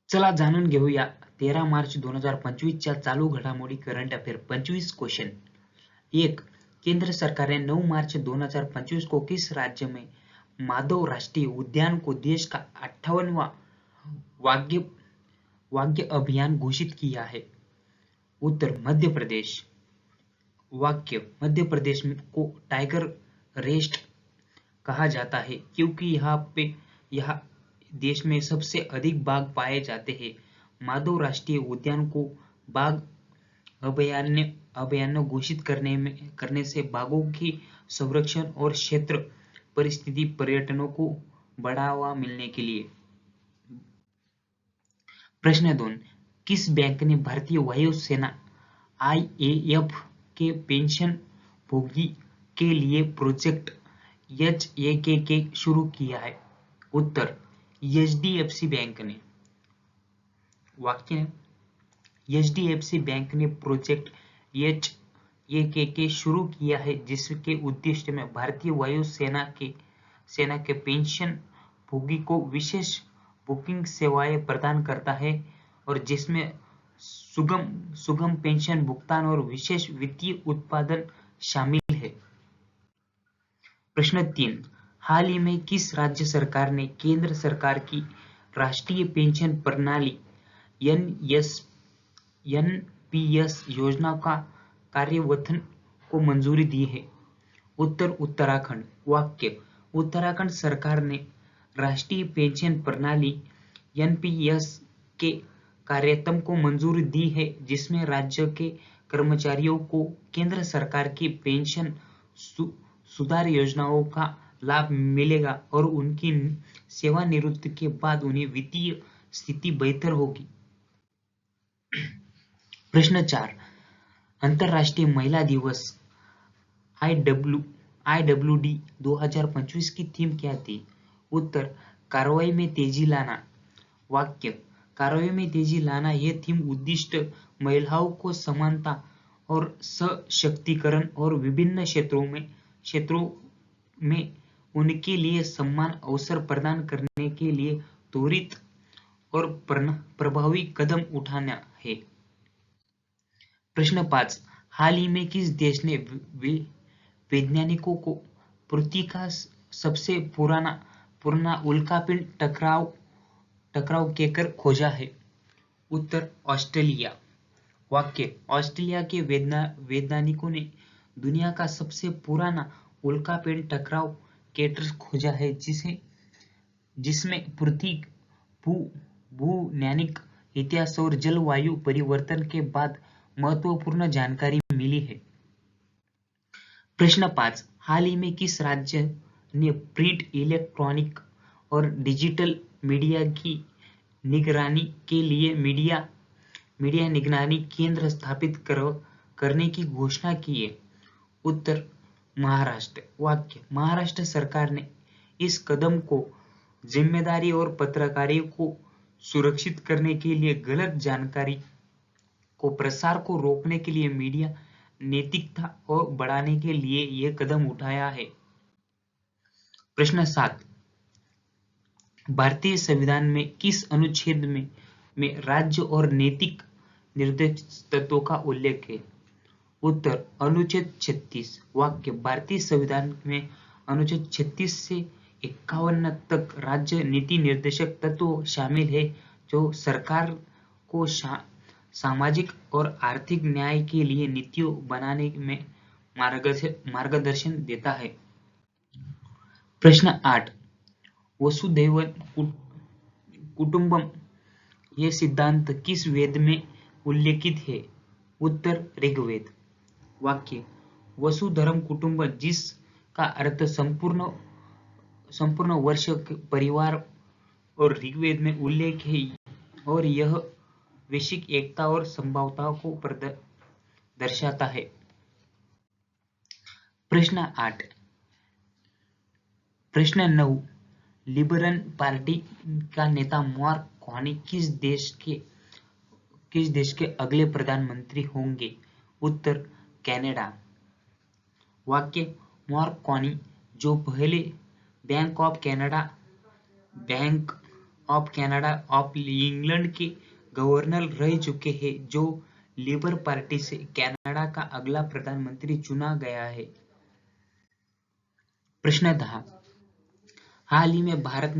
चला जाणून घेऊया 13 मार्च 2025 च्या चालू घडामोडी करंट अफेयर 25 क्वेश्चन। 1. केंद्र सरकार ने 9 मार्च 2025 को किस राज्य में माधव राष्ट्रीय उद्यान को देश का 58वां वाघ वाघ अभियान घोषित किया है? उत्तर मध्य प्रदेश। वाक्य मध्य प्रदेश को टाइगर रेस्ट कहा जाता है क्योंकि यहाँ देश में सबसे अधिक बाघ पाए जाते हैं। माधव राष्ट्रीय उद्यान को बाघ अभयारण्य घोषित करने से बाघों की संरक्षण और क्षेत्र परिस्थिति पर्यटनों को बढ़ावा मिलने के लिए। प्रश्न 2. किस बैंक ने भारतीय वायु सेना IAF के पेंशन भोगी के लिए प्रोजेक्ट HAKK शुरू किया है? उत्तर HDFC बैंक ने। वाक्य HDFC बैंक ने प्रोजेक्ट HAKK शुरू किया है जिसके उद्देश्य में भारतीय वायु सेना के पेंशन भोगी को विशेष बुकिंग सेवाएं प्रदान करता है और जिसमें सुगम पेंशन भुगतान और विशेष वित्तीय उत्पादन शामिल है। प्रश्न 3. हाल ही में किस राज्य सरकार ने केंद्र सरकार की राष्ट्रीय पेंशन प्रणाली NPS योजना का कार्यान्वयन को मंजूरी दी है? उत्तर उत्तराखंड। वाक्य उत्तराखंड सरकार ने राष्ट्रीय पेंशन प्रणाली NPS के कार्यान्वयन को मंजूरी दी है जिसमें राज्य के कर्मचारियों को केंद्र सरकार की पेंशन सुधार योजनाओं का लाभ मिलेगा और उनकी सेवानिवृत्ति के बाद उन्हें वित्तीय स्थिति बेहतर होगी। प्रश्न 4. अंतर्राष्ट्रीय महिला दिवस IWD 2025 की थीम क्या थी? उत्तर कार्रवाई में तेजी लाना। वाक्य कार्रवाई में तेजी लाना यह थीम उद्दिष्ट महिलाओं को समानता और सशक्तिकरण और विभिन्न क्षेत्रों में उनके लिए समान अवसर प्रदान करने के लिए त्वरित और प्रभावी कदम उठाना है। प्रश्न 5. हाल ही में किस देश ने वैज्ञानिकों को पृथ्वी का सबसे पुराना उल्कापिंड टकराव कहकर खोजा है? उत्तर ऑस्ट्रेलिया। वाक्य ऑस्ट्रेलिया के वैज्ञानिकों ने दुनिया का सबसे पुराना उल्कापिंड टकराव केटर खोजा है जिसमें पृथ्वी भूवैज्ञानिक इतिहास और जलवायु परिवर्तन के बाद महत्वपूर्ण जानकारी मिली है। प्रश्न 5. हाल ही में किस राज्य ने प्रिंट, इलेक्ट्रॉनिक और डिजिटल मीडिया की निगरानी के लिए मीडिया निगरानी केंद्र स्थापित करने की घोषणा की है? उत्तर महाराष्ट्र। वाक्य महाराष्ट्र सरकार ने इस कदम को जिम्मेदारी और पत्रकारिता को सुरक्षित करने के लिए गलत जानकारी को प्रसार को रोकने के लिए मीडिया नैतिकता और बढ़ाने के लिए यह कदम उठाया है। प्रश्न 7. भारतीय संविधान में किस अनुच्छेद में राज्य और नैतिक निर्देश तत्वों का उल्लेख है? उत्तर अनुच्छेद 36। वाक्य भारतीय संविधान में अनुच्छेद 36 से 51 तक राज्य नीति निर्देशक तत्व शामिल है जो सरकार को सामाजिक और आर्थिक न्याय के लिए नीतियों बनाने में मार्गदर्शन देता है। प्रश्न 8. वसुधैव कुटुंबकम यह सिद्धांत किस वेद में उल्लेखित है? उत्तर ऋग्वेद। वाक्य वसुधैव कुटुंबकम जिसका अर्थ संपूर्ण वर्ष परिवार और ऋग्वेद में उल्लेख है और यह वैश्विक एकता और संभावना को दर्शाता है। प्रश्न 8. प्रश्न 9. लिबरल पार्टी का नेता मार्क कार्नी किस देश के अगले प्रधानमंत्री होंगे? उत्तर कनाडा। वाक्य मार्क कार्नी जो पहले bank of Canada bank of Canada of England के गवर्नर रह चुके हैं, जो लेबर पार्टी से कनाडा का अगला प्रधानमंत्री चुना गया है। प्रश्न 10, हाल ही में भारत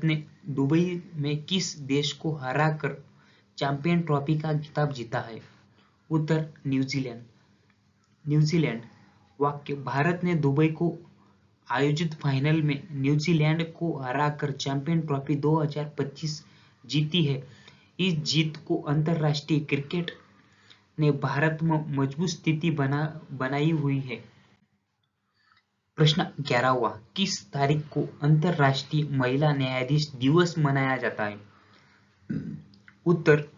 ने दुबई में किस देश को हराकर चैंपियन ट्रॉफी का खिताब जीता है? उत्तर न्यूजीलैंड। वाक्य, भारत ने दुबई को आयोजित फाइनल में न्यूजीलैंड को हराकर चैंपियन ट्रॉफी 2025 जीती है। इस जीत को अंतर्राष्ट्रीय क्रिकेट ने भारत में मजबूत स्थिति बनाई हुई है। प्रश्न 11वां, किस तारीख को अंतर्राष्ट्रीय महिला न्यायाधीश दिवस मनाया जाता है? उत्तर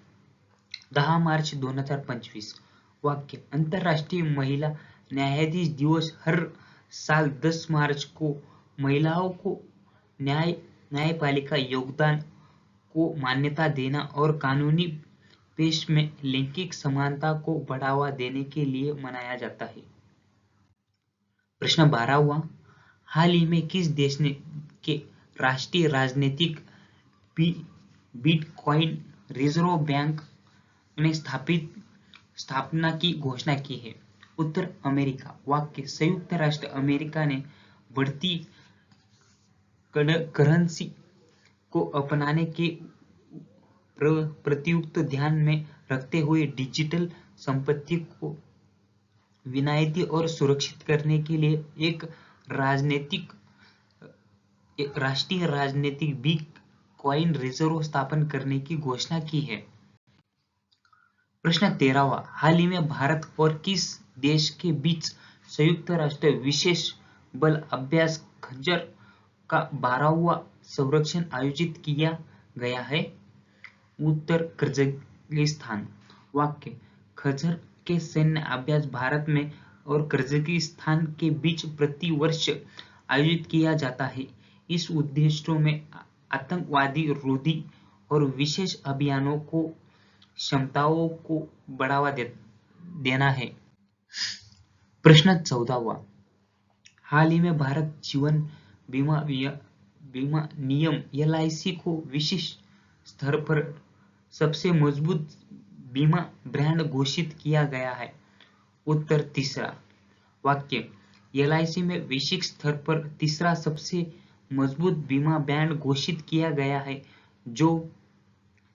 10 मार्च 2025। वाक्य, अंतर्राष्ट्रीय महिला न्यायाधीश दिवस हर साल 10 मार्च को महिलाओं को न्यायपालिका योगदान को मान्यता देना और कानूनी पेश में लैंगिक समानता को बढ़ावा देने के लिए मनाया जाता है। प्रश्न 12वां, हाल ही में किस देश के राष्ट्रीय राजनीतिक बिटकॉइन रिजर्व बैंक ने स्थापना की घोषणा की है? उत्तर अमेरिका। वाक्य, संयुक्त राष्ट्र अमेरिका ने बढ़ती करेंसी को अपनाने के प्रत्युत ध्यान में रखते हुए डिजिटल संपत्ति को विनायती और सुरक्षित करने के लिए एक राष्ट्रीय राजनीतिक बिटकॉइन रिजर्व स्थापन करने की घोषणा की है। प्रश्न 13वां, हाल ही में भारत और किस देश के बीच संयुक्त राष्ट्र विशेष बल अभ्यास खंजर का 12वां सर्वेक्षण आयोजित किया गया है? उत्तर कजाकिस्तान। वाक्य, खंजर के सैन्य अभ्यास भारत में और कजाकिस्तान के बीच प्रति वर्ष आयोजित किया जाता है। इस उद्देश्यों में आतंकवादी रोधी और विशेष अभियानों को क्षमताओं को बढ़ावा देना है। प्रश्न 14वां, हाल ही में भारत जीवन बीमा निगम LIC को विश्व स्तर पर सबसे मजबूत बीमा ब्रांड घोषित किया गया है। उत्तर तीसरा। वाक्य, LIC में वैश्विक स्तर पर तीसरा सबसे मजबूत बीमा ब्रांड घोषित किया गया है, जो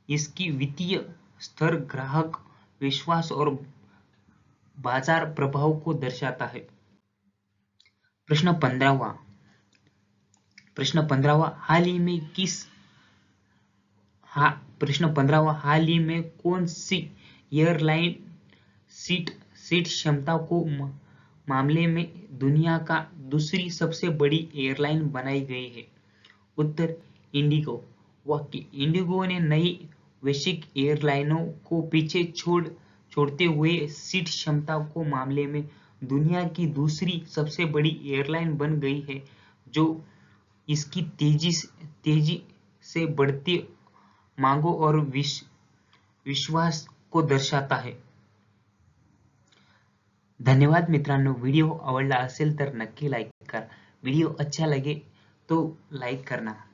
इसकी वित्तीय स्तर, ग्राहक विश्वास और बाजार प्रभाव को दर्शाता है। प्रश्न 15वां, हाल ही में कौन सी एयरलाइन सीट क्षमता को मामले में दुनिया का दूसरी सबसे बड़ी एयरलाइन बनाई गई है? उत्तर इंडिगो। वाक्य, इंडिगो ने नई वैश्विक एयरलाइनों को पीछे छोड़ते हुए सीट क्षमता को मामले में दुनिया की दूसरी सबसे बड़ी एयरलाइन बन गई है, जो इसकी तेजी से बढ़ती मांगों और विश्वास को दर्शाता है। धन्यवाद मित्रांनो, व्हिडिओ आवडला असेल तर नक्की लाईक करा. व्हिडिओ अच्छा लगे तो लाईक करना.